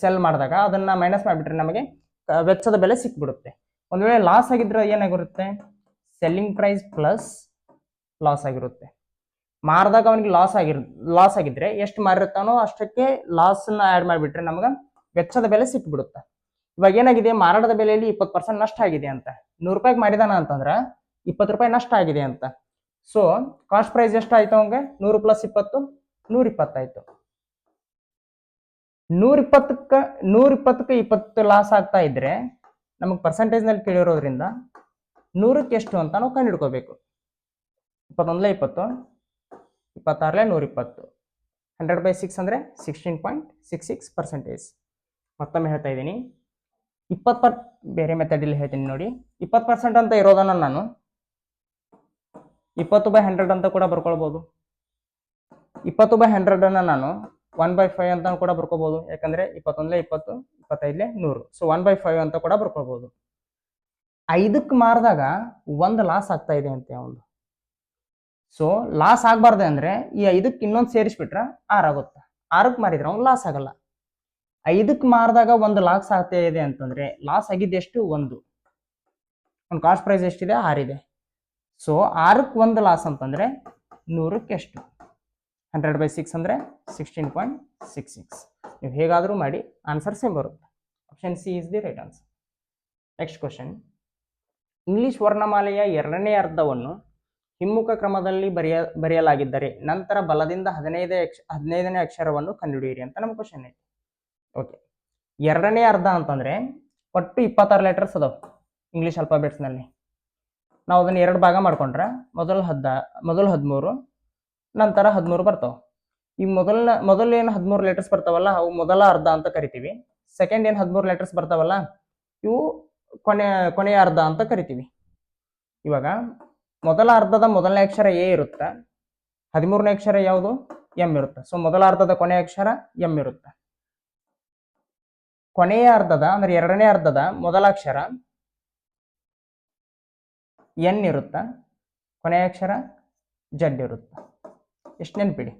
ಸೆಲ್ ಮಾಡಿದಾಗ ಅದನ್ನ ಮೈನಸ್ ಮಾಡಿಬಿಟ್ರೆ ನಮಗೆ ವೆಚ್ಚದ ಬೆಲೆ ಸಿಕ್ಬಿಡುತ್ತೆ. ಒಂದ್ ವೇಳೆ ಲಾಸ್ ಆಗಿದ್ರೆ ಏನಾಗಿರುತ್ತೆ, ಸೆಲ್ಲಿಂಗ್ ಪ್ರೈಸ್ ಪ್ಲಸ್ ಲಾಸ್ ಆಗಿರುತ್ತೆ. ಮಾರಿದಾಗ ಅವನಿಗೆ ಲಾಸ್ ಆಗಿದ್ರೆ ಎಷ್ಟು ಮಾರಿರ್ತಾನೋ ಅಷ್ಟಕ್ಕೆ ಲಾಸ್ ನ ಆಡ್ ಮಾಡಿಬಿಟ್ರೆ ನಮ್ಗೆ ವೆಚ್ಚದ ಬೆಲೆ ಸಿಕ್ಬಿಡುತ್ತೆ. ಇವಾಗ ಏನಾಗಿದೆ, ಮಾರಾಟದ ಬೆಲೆಯಲ್ಲಿ 20% ನಷ್ಟ ಆಗಿದೆ ಅಂತ. 100 ರೂಪಾಯಿಗೆ ಮಾರಿದಾನ ಅಂತಂದ್ರ 20 ರೂಪಾಯಿ ನಷ್ಟ ಆಗಿದೆ ಅಂತ. ಸೊ ಕಾಸ್ಟ್ ಪ್ರೈಸ್ ಎಷ್ಟಾಯ್ತು ಅವಂಗೆ? 100 + 20 120 ಆಯ್ತು. 120ಕ್ಕೆ 20 ಲಾಸ್ ಆಗ್ತಾ ಇದ್ರೆ ನಮಗೆ ಪರ್ಸೆಂಟೇಜ್ ನಲ್ಲಿ ಕೇಳಿರೋದ್ರಿಂದ 100ಕ್ಕೆ ಎಷ್ಟು ಅಂತ ನಾವು ಕಂಡುಹಿಡ್ಕೋಬೇಕು. 21 20 26 120 100/6 ಅಂದ್ರೆ 16.66%. ಮತ್ತೊಮ್ಮೆ ಹೇಳ್ತಾ ಇದ್ದೀನಿ, ಬೇರೆ ಮೆಥಡ್ ಇಲ್ಲಿ ಹೇಳ್ತೀನಿ ನೋಡಿ. 20% ಅಂತ ಇರೋದನ್ನ ನಾನು 20/100 ಅಂತ ಕೂಡ ಬರ್ಕೊಳ್ಬಹುದು. 20/100 ಅನ್ನ ನಾನು 1/5 ಅಂತ ಕೂಡ ಬರ್ಕೋಬಹುದು. ಯಾಕಂದ್ರೆ 21 20 25 100. ಸೊ 1/5 ಅಂತ ಕೂಡ ಬರ್ಕೊಳ್ಬಹುದು. 5ಕ್ಕೆ ಮಾರಿದಾಗ 1 ಲಾಸ್ ಆಗ್ತಾ ಇದೆ ಅಂತ ಒಂದು. ಸೊ ಲಾಸ್ ಆಗ್ಬಾರ್ದು ಅಂದ್ರೆ ಈ 5ಕ್ಕೆ ಇನ್ನೊಂದು ಸೇರಿಸ್ಬಿಟ್ರೆ 6 ಆಗುತ್ತೆ. 6ಕ್ಕೆ ಮಾರಿದ್ರೆ ಅವ್ನು ಲಾಸ್ ಆಗಲ್ಲ. 5ಕ್ಕೆ ಮಾರಿದಾಗ 1 ಲಾಸ್ ಆಗ್ತಾ ಇದೆ ಅಂತಂದ್ರೆ ಲಾಸ್ ಆಗಿದ್ದೆಷ್ಟು? 1. ಒಂದು ಕಾಸ್ಟ್ ಪ್ರೈಸ್ ಎಷ್ಟಿದೆ? 6 ಇದೆ. ಸೊ 6ಕ್ಕೆ 1 ಲಾಸ್ ಅಂತಂದ್ರೆ 100ಕ್ಕೆ ಎಷ್ಟು? 100/6 ಅಂದ್ರೆ 16.66. ನೀವು ಹೇಗಾದ್ರೂ ಮಾಡಿ ಆನ್ಸರ್ ಸೇಮ್ ಬರುತ್ತೆ. Option C is the right answer. Next question, English ವರ್ಣಮಾಲೆಯ 2ನೇ ಅರ್ಧವನ್ನು ಹಿಮ್ಮುಖ ಕ್ರಮದಲ್ಲಿ ಬರೆಯಲಾಗಿದ್ದರೆ ನಂತರ ಬಲದಿಂದ 15ನೇ ಅಕ್ಷರವನ್ನು ಕಂಡುಹಿಡಿಯಿರಿ ಅಂತ ನಮ್ಮ ಕ್ವಶನ್ ಐತಿ. ಓಕೆ, 2ನೇ ಅರ್ಧ ಅಂತಂದ್ರೆ ಒಟ್ಟು 26 ಲೆಟರ್ಸ್ ಅದಾವ ಇಂಗ್ಲಿಷ್ ಅಲ್ಫಾಬೆಟ್ಸ್ ನಲ್ಲಿ. ನಾವು ಅದನ್ನ 2 ಭಾಗ ಮಾಡ್ಕೊಂಡ್ರೆ ಮೊದಲು 13 ನಂತರ 13 ಬರ್ತಾವ. ಈ ಮೊದಲ ಏನು 13 ಲೆಟರ್ಸ್ ಬರ್ತಾವಲ್ಲ ಅವು ಮೊದಲ ಅರ್ಧ ಅಂತ ಕರಿತೀವಿ. ಸೆಕೆಂಡ್ ಏನು 13 ಲೆಟರ್ಸ್ ಬರ್ತಾವಲ್ಲ ಇವು ಕೊನೆಯ ಅರ್ಧ ಅಂತ ಕರಿತೀವಿ. ಇವಾಗ ಮೊದಲ ಅರ್ಧದ ಮೊದಲನೇ ಅಕ್ಷರ ಎ ಇರುತ್ತೆ, 13ನೇ ಅಕ್ಷರ ಯಾವುದು? ಎಂ ಇರುತ್ತೆ. ಸೊ ಮೊದಲ ಅರ್ಧದ ಕೊನೆಯ ಅಕ್ಷರ ಎಂ ಇರುತ್ತೆ. ಕೊನೆಯ ಅರ್ಧದ ಅಂದ್ರೆ 2ನೇ ಅರ್ಧದ ಮೊದಲ ಅಕ್ಷರ ಎನ್ ಇರುತ್ತೆ, ಕೊನೆಯ ಅಕ್ಷರ ಜಡ್ ಇರುತ್ತೆ. ಎಷ್ಟು ನೆನ್ಪಿಡಿ.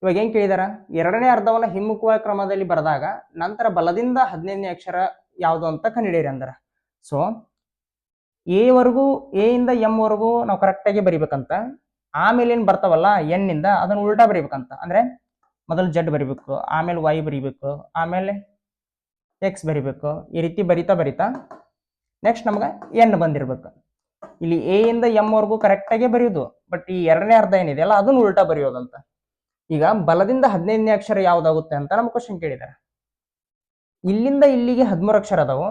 ಇವಾಗ ಏನ್ ಕೇಳಿದಾರ, 2ನೇ ಅರ್ಧವನ್ನ ಹಿಮ್ಮುಖ ಕ್ರಮದಲ್ಲಿ ಬರೆದಾಗ ನಂತರ ಬಲದಿಂದ 15ನೇ ಅಕ್ಷರ ಯಾವುದು ಅಂತ ಕಂಡುಹಿಡಿಯಿರಿ ಅಂದ್ರ. ಸೊ ಎ ಇಂದ ಎಂ ವರೆಗೂ ನಾವು ಕರೆಕ್ಟ್ ಆಗಿ ಬರಿಬೇಕಂತ. ಆಮೇಲೆ ಏನ್ ಬರ್ತಾವಲ್ಲ ಎನ್ ಇಂದ ಅದನ್ನ ಉಲ್ಟಾ ಬರಿಬೇಕಂತ. ಅಂದ್ರೆ ಮೊದಲು ಜಡ್ ಬರಿಬೇಕು, ಆಮೇಲೆ ವೈ ಬರಿಬೇಕು, ಆಮೇಲೆ ಎಕ್ಸ್ ಬರಿಬೇಕು. ಈ ರೀತಿ ಬರಿತಾ ನೆಕ್ಸ್ಟ್ ನಮ್ಗೆ ಎನ್ ಬಂದಿರ್ಬೇಕು. ಇಲ್ಲಿ ಎ ಇಂದ ಎಂ ವರೆಗೂ ಕರೆಕ್ಟ್ ಆಗಿ ಬರೆಯೋದು, ಬಟ್ ಈ 2ನೇ ಅರ್ಧ ಏನಿದೆಯಲ್ಲ ಅದನ್ನ ಉಲ್ಟಾ ಬರೆಯೋದಂತ. ಈಗ ಬಲದಿಂದ 15ನೇ ಅಕ್ಷರ ಯಾವ್ದಾಗುತ್ತೆ ಅಂತ ನಮ್ ಕ್ವಶನ್ ಕೇಳಿದಾರೆ. ಇಲ್ಲಿಂದ ಇಲ್ಲಿಗೆ 13 ಅಕ್ಷರ ಅದಾವು.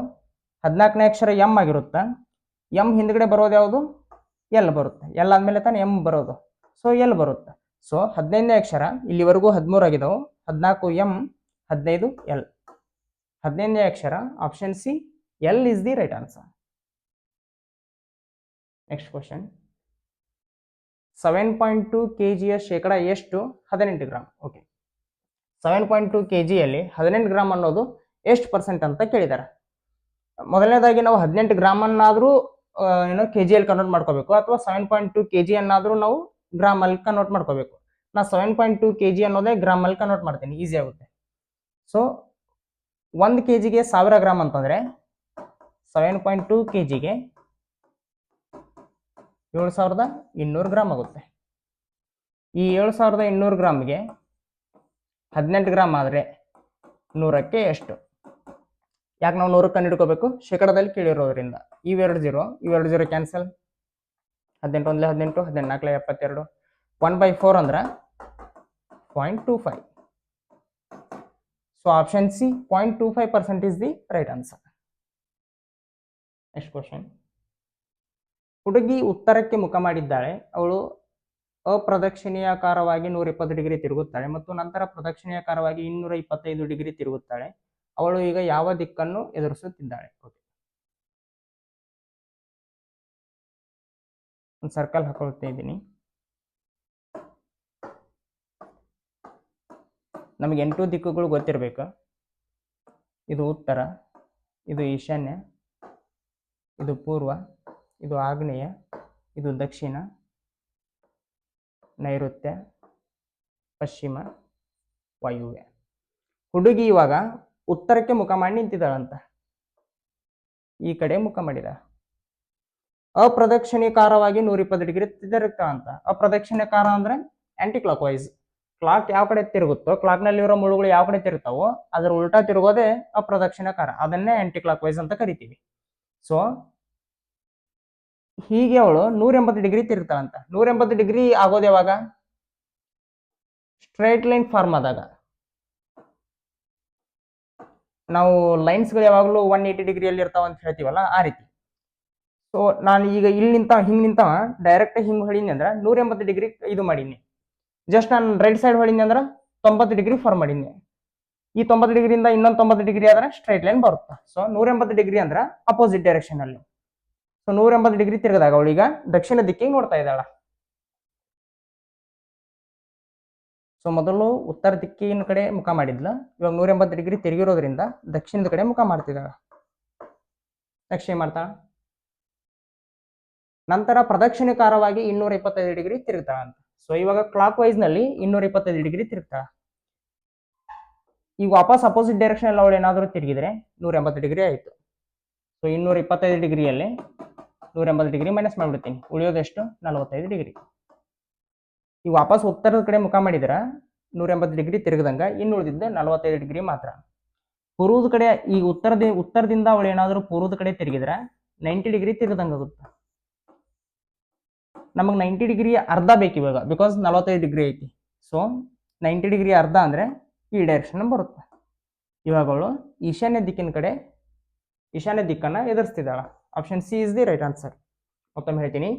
14ನೇ ಅಕ್ಷರ ಎಂ ಆಗಿರುತ್ತೆ. ಎಂ ಹಿಂದ್ಗಡೆ ಬರೋದು ಯಾವುದು? ಎಲ್ ಬರುತ್ತೆ. ಎಲ್ ಆದ್ಮೇಲೆ ತಾನೆ ಎಂ ಬರೋದು. ಸೊ ಎಲ್ ಬರುತ್ತೆ. ಸೊ 15ನೇ ಅಕ್ಷರ ಇಲ್ಲಿವರೆಗೂ 13 ಆಗಿದಾವು. 14 ಎಂ, 15 ಎಲ್. 15ನೇ ಅಕ್ಷರ option C L is the right answer. Next question, 7.2 kg ಶೇಕಡ ಎಷ್ಟು? 18 ಗ್ರಾಮ್. ಓಕೆ, 7.2 kg 18 ಗ್ರಾಮ್ ಅನ್ನೋದು ಎಷ್ಟು ಪರ್ಸೆಂಟ್ ಅಂತ ಕೇಳಿದಾರೆ. ಮೊದಲನೇದಾಗಿ ನಾವು 18 ಗ್ರಾಮ್ ಅನ್ನಾದ್ರೂ ಕೆಜಿಯಲ್ಲಿ ಕನ್ವರ್ಟ್ ಮಾಡ್ಕೋಬೇಕು, ಅಥವಾ 7.2 kg ಅನ್ನಾದ್ರೂ ನಾವು ಗ್ರಾಮ್ ಅಲ್ಲಿ ಕನ್ವರ್ಟ್ ಮಾಡ್ಕೋಬೇಕು. ನಾ 7.2 kg ಅನ್ನೋದೇ ಗ್ರಾಮ್ ಅಲ್ಲಿ ಕನ್ವರ್ಟ್ ಮಾಡ್ತೀನಿ, ಈಸಿ ಆಗುತ್ತೆ. ಸೊ 1 kg 1000 ಗ್ರಾಮ್ ಅಂತಂದ್ರೆ 7.2 kg 7200 ಗ್ರಾಮ್ ಆಗುತ್ತೆ. ಈ 7200 ಗ್ರಾಮ್ಗೆ 18 ಗ್ರಾಮ್ ಆದ್ರೆ 100ಕ್ಕೆ ಎಷ್ಟು? ಯಾಕೆ ನಾವು 100 ಕಂಡುಹಿಡ್ಕೋಬೇಕು? ಶೇಕಡದಲ್ಲಿ ಕೇಳಿರೋದ್ರಿಂದ. ಇವೆರಡು ಜೀರೋ ಕ್ಯಾನ್ಸಲ್. 18 ಒಂದ್ಲೆ 18, 14 72, 1/4 ಅಂದ್ರೆ 0.25. So option C 0.25% is the right answer. Next question. ಹುಡುಗಿ ಉತ್ತರಕ್ಕೆ ಮುಖ ಮಾಡಿದ್ದಾಳೆ. ಅವಳು ಅಪ್ರದಕ್ಷಿಣಾಕಾರವಾಗಿ 120 ಡಿಗ್ರಿ ತಿರುಗುತ್ತಾಳೆ ಮತ್ತು ನಂತರ ಪ್ರದಕ್ಷಿಣಾಕಾರವಾಗಿ 225 ಡಿಗ್ರಿ ತಿರುಗುತ್ತಾಳೆ. ಅವಳು ಈಗ ಯಾವ ದಿಕ್ಕನ್ನು ಎದುರಿಸುತ್ತಿದ್ದಾಳೆ? ಒಂದು ಸರ್ಕಲ್ ಹಾಕೊಳ್ತಾ ಇದ್ದೀನಿ. ನಮಗೆ 8 ದಿಕ್ಕುಗಳು ಗೊತ್ತಿರಬೇಕು. ಇದು ಉತ್ತರ, ಇದು ಈಶಾನ್ಯ, ಇದು ಪೂರ್ವ, ಇದು ಆಗ್ನೇಯ, ಇದು ದಕ್ಷಿಣ, ನೈಋತ್ಯ, ಪಶ್ಚಿಮ, ವಾಯುವ್ಯ. ಹುಡುಗಿ ಇವಾಗ ಉತ್ತರಕ್ಕೆ ಮುಖ ಮಾಡಿ ನಿಂತಿದ್ದಾಳಂತ. ಈ ಕಡೆ ಮುಖ ಮಾಡಿದ. ಅಪ್ರದಕ್ಷಿಣಾಕಾರವಾಗಿ 120 ಡಿಗ್ರಿ ತಿರುಗ್ತಾಳಂತ. ಅಪ್ರದಕ್ಷಿಣಾಕಾರ ಅಂದ್ರೆ ಆಂಟಿ ಕ್ಲಾಕ್ ವೈಸ್. ಕ್ಲಾಕ್ ಯಾವ ಕಡೆ ತಿರುಗುತ್ತೋ, ಕ್ಲಾಕ್ ನಲ್ಲಿರೋ ಮುಳುಗಳು ಯಾವ ಕಡೆ ತಿರುಗ್ತಾವೋ ಅದ್ರ ಉಲ್ಟಾ ತಿರುಗೋದೇ ಅಪ್ರದಕ್ಷಿಣಾಕಾರ. ಅದನ್ನೇ ಆಂಟಿ ಕ್ಲಾಕ್ ವೈಸ್ ಅಂತ ಕರಿತೀವಿ. ಸೊ ಹೀಗೆ ಅವಳು 180 ಡಿಗ್ರಿ ತಿರುಗ್ತಾಳಂತ. 180 ಡಿಗ್ರಿ ಆಗೋದು ಯಾವಾಗ? ಸ್ಟ್ರೈಟ್ ಲೈನ್ ಫಾರ್ಮ್ ಆದಾಗ. ನಾವು ಲೈನ್ಸ್ಗಳು ಯಾವಾಗಲೂ 180 ಡಿಗ್ರಿಯಲ್ಲಿ ಇರ್ತಾವ ಅಂತ ಹೇಳ್ತೀವಲ್ಲ, ಆ ರೀತಿ. ಸೊ ನಾನು ಈಗ ಇಲ್ಲಿ ಹಿಂಗ್ ನಿಂತವ ಡೈರೆಕ್ಟ್ ಹಿಂಗ್ ಹೊಳೀನಿ ಅಂದ್ರೆ 180 ಡಿಗ್ರಿ ಇದು ಮಾಡೀನಿ. ಜಸ್ಟ್ ನಾನು ರೈಟ್ ಸೈಡ್ ಹೊಳೀನಿ ಅಂದ್ರೆ 90 ಡಿಗ್ರಿ ಫಾರ್ಮ್ ಮಾಡೀನಿ. ಈ 90 ಡಿಗ್ರಿಯಿಂದ ಇನ್ನೊಂದು 90 ಡಿಗ್ರಿ ಆದ್ರೆ ಸ್ಟ್ರೈಟ್ ಲೈನ್ ಬರುತ್ತೆ. ಸೊ 180 ಡಿಗ್ರಿ ಅಂದ್ರೆ ಅಪೋಸಿಟ್ ಡೈರೆಕ್ಷನ್ ಅಲ್ಲಿ. ಸೊ 180 ಡಿಗ್ರಿ ತಿರುಗಿದಾಗ ಅವಳು ಈಗ ದಕ್ಷಿಣ ದಿಕ್ಕಿಗೆ ನೋಡ್ತಾ ಇದ್ದಾಳ. ಸೊ ಮೊದಲು ಉತ್ತರ ದಿಕ್ಕಿನ ಕಡೆ ಮುಖ ಮಾಡಿದ್ಲ, ಇವಾಗ 180 ಡಿಗ್ರಿ ತಿರುಗಿರೋದ್ರಿಂದ ದಕ್ಷಿಣದ ಕಡೆ ಮುಖ ಮಾಡ್ತಿದ್ದಾಳ. ನೆಕ್ಸ್ಟ್ ಏನ್ ಮಾಡ್ತಾಳ? ನಂತರ ಪ್ರದಕ್ಷಿಣಾಕಾರವಾಗಿ 225 ಡಿಗ್ರಿ ತಿರುಗ್ತಾಳ ಅಂತ. ಸೊ ಇವಾಗ ಕ್ಲಾಕ್ ವೈಸ್ ನಲ್ಲಿ 225 ಡಿಗ್ರಿ ತಿರುಗ್ತಾಳ. ಈಗ ವಾಪಸ್ ಅಪೋಸಿಟ್ ಡೈರೆಕ್ಷನ್ ಅಲ್ಲಿ ಅವಳು ಏನಾದರೂ ತಿರುಗಿದ್ರೆ 180 ಡಿಗ್ರಿ ಆಯಿತು. ಸೊ 225 ಡಿಗ್ರಿಯಲ್ಲಿ 180 ಡಿಗ್ರಿ ಮೈನಸ್ ಮಾಡಿಬಿಡ್ತೀನಿ. ಉಳಿಯೋದೆಷ್ಟು? 45 ಡಿಗ್ರಿ. ಈಗ ವಾಪಸ್ ಉತ್ತರದ ಕಡೆ ಮುಖ ಮಾಡಿದ್ರೆ 180 ಡಿಗ್ರಿ ತಿರುಗದಂಗ ಇನ್ನು ಉಳಿದಿದ್ದೆ 45 ಡಿಗ್ರಿ ಮಾತ್ರ. ಪೂರ್ವದ ಕಡೆ ಈಗ ಉತ್ತರದಿಂದ ಅವಳು ಏನಾದರೂ ಪೂರ್ವದ ಕಡೆ ತಿರುಗಿದ್ರೆ 90 ಡಿಗ್ರಿ ತಿರುಗದಂಗಾಗುತ್ತೆ. ನಮಗೆ 90 ಡಿಗ್ರಿ ಅರ್ಧ ಬೇಕು ಇವಾಗ, ಬಿಕಾಸ್ 45 ಡಿಗ್ರಿ ಐತಿ. ಸೊ 90 ಡಿಗ್ರಿ ಅರ್ಧ ಅಂದ್ರೆ ಈ ಡೈರೆಕ್ಷನ್ ಬರುತ್ತೆ. ಇವಾಗ ಅವಳು ಈಶಾನ್ಯ ದಿಕ್ಕನ್ನ ಎದುರಿಸ್ತಿದ್ದಾಳ. Option C is the right answer. ಮತ್ತೊಮ್ಮೆ ಹೇಳ್ತೀನಿ,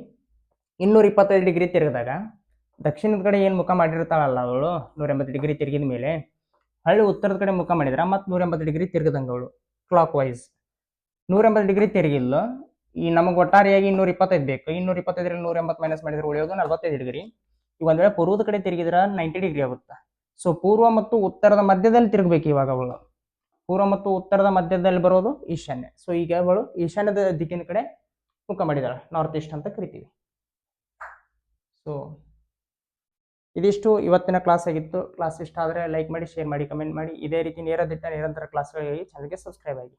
225 ಡಿಗ್ರಿ ತಿರುಗಿದಾಗ ದಕ್ಷಿಣದ ಕಡೆ ಏನು ಮುಖ ಮಾಡಿರ್ತಾಳಲ್ಲ ಅವಳು 180 ಡಿಗ್ರಿ ತಿರುಗಿದ ಮೇಲೆ, ಹಳ್ಳಿ ಉತ್ತರದ ಕಡೆ ಮುಖ ಮಾಡಿದ್ರ ಮತ್ತೆ 180 ಡಿಗ್ರಿ ತಿರುಗದಂಗ ಅವಳು ಕ್ಲಾಕ್ ವೈಸ್ 180 ಡಿಗ್ರಿ ತಿರುಗಿಲ್ಲ. ಈ ನಮಗೆ ಒಟ್ಟಾರೆಯಾಗಿ 225 ಬೇಕು. 225 180 ಮೈನಸ್ ಮಾಡಿದ್ರೆ ಉಳಿಯೋದು 45 ಡಿಗ್ರಿ. ಈಗ ಒಂದ್ ವೇಳೆ ಪೂರ್ವದ ಕಡೆ ತಿರುಗಿದ್ರೆ 90 ಡಿಗ್ರಿ ಆಗುತ್ತೆ. ಸೊ ಪೂರ್ವ ಮತ್ತು ಉತ್ತರದ ಮಧ್ಯದಲ್ಲಿ ತಿರುಗಬೇಕು. ಇವಾಗ ಅವಳು ಪೂರ್ವ ಮತ್ತು ಉತ್ತರದ ಮಧ್ಯದಲ್ಲಿ ಬರೋದು ಈಶಾನ್ಯ. ಸೊ ಈಗ ಅವಳು ಈಶಾನ್ಯದ ದಿಕ್ಕಿನ ಕಡೆ ಮುಖ ಮಾಡಿದಾಳೆ, ನಾರ್ತ್ ಈಸ್ಟ್ ಅಂತ ಕರಿತೀವಿ. ಸೊ ಇದಿಷ್ಟು ಇವತ್ತಿನ ಕ್ಲಾಸ್ ಆಗಿತ್ತು. ಕ್ಲಾಸ್ ಇಷ್ಟ ಆದರೆ ಲೈಕ್ ಮಾಡಿ, ಶೇರ್ ಮಾಡಿ, ಕಮೆಂಟ್ ಮಾಡಿ. ಇದೇ ರೀತಿ ನಿರಂತರ ಕ್ಲಾಸ್ಗಳಿಗಾಗಿ ಚಾನಲ್ಗೆ ಸಬ್ಸ್ಕ್ರೈಬ್ ಆಗಿ.